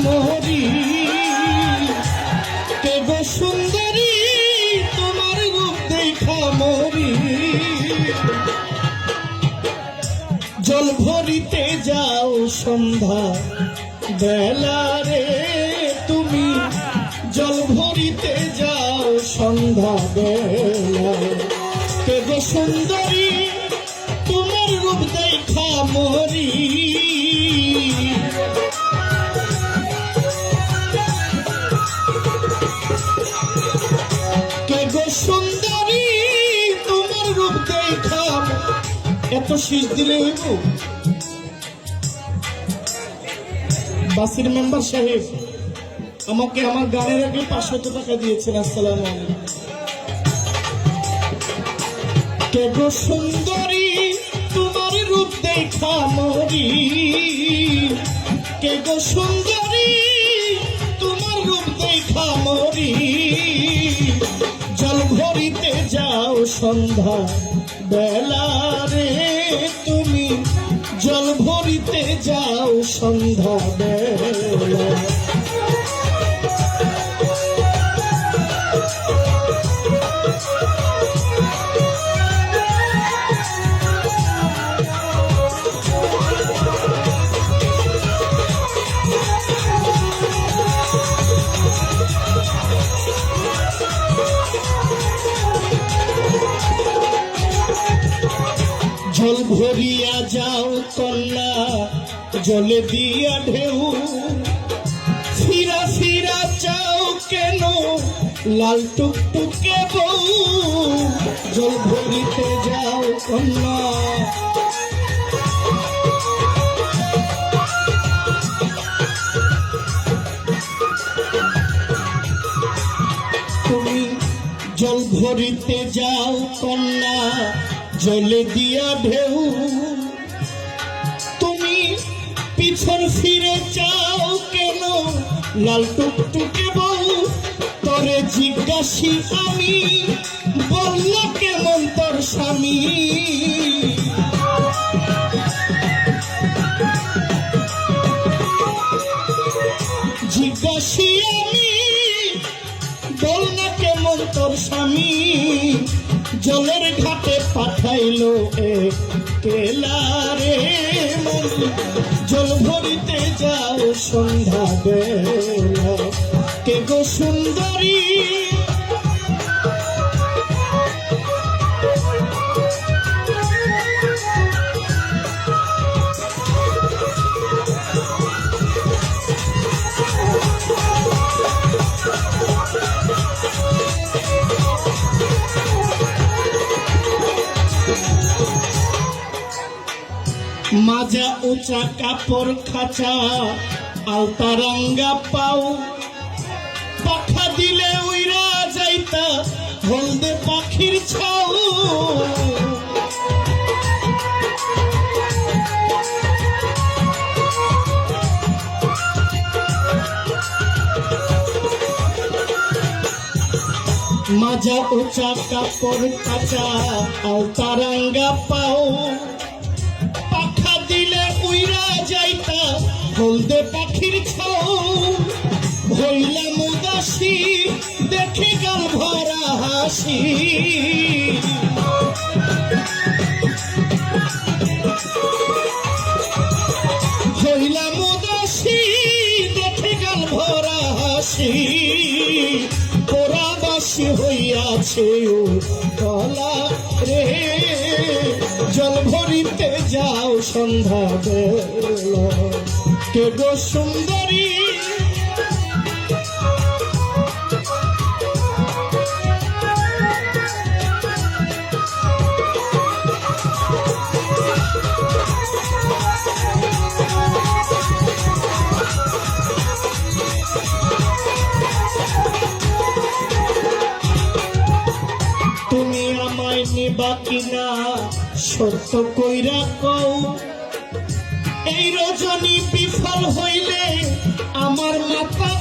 মরি। কে গো সুন্দরী তোমার রূপ দেখা মরি। জল ভরিতে যাও সন্ধ্যা বেলা রে তুমি, জল ভরিতে যাও সন্ধ্যা বেলা। কে গো সুন্দরী তোমার রূপ দেখা মরি। কে গো সুন্দরী তোমার রূপ দেখা। এত শীষ দিলে হইব? বাসির মেম্বার সাহেব আমাকে আমার গানের আগে 500 টাকা দিয়েছেন। আসসালামু আলাইকুম। কে গো সুন্দরী তোমার রূপ দেখা মরি। কে গো সুন্দরী তোমার রূপ দেখা মরি। জল ভরিতে যাও সন্ধ্যা বেলা রে তুমি, জল ভরিতে যাও সন্ধ্যা বেলা। জল ভরিয়া যাও কন্যা জলে দিয়া ঢেউ। ফিরা ফিরা চাও কেন লাল টুকটুকে বউ। জল ভরিতে যাও কন্যা। তুমি জল ভরিতে যাও কন্যা জলে দিয়া ঢেউ। তুমি পিছন ফিরে চাও কেন লাল টুকটুকে বউ। তোরে জিজ্ঞাসি আমি বলল কেমন তোর স্বামী। জিজ্ঞাসি আমি বল কেমন তোর স্বামী। জলের ঘাটে পাঠাইলো একলা রে মন। জল ভরিতে যাও সন্ধ্যা বেলা। কে গো সুন্দরী মাজা উঁচা কাপড় খাঁচা আলতারাঙ্গা পাও। পাখা দিলে উইরা যাইতা হলদে পাখির ছাও। মাজা উঁচা কাপড় খাঁচা আলতারাঙ্গা পাও। যাইতা হলদে পাখির ছাও। হইলাম উদাসী দেখে গাল ভরা হাসি। হইলাম উদাসী দেখে গাল ভরা হাসি। পোড়াবাসী হইয়াছে ও কলা রে। জল ভরিতে যাও সন্ধ্যা বেলা। কে গো সুন্দরী তুমি আমায় নিবা কিনা সত্য কইরা কও। এই রজনী বিফল হইলে আমার মাথা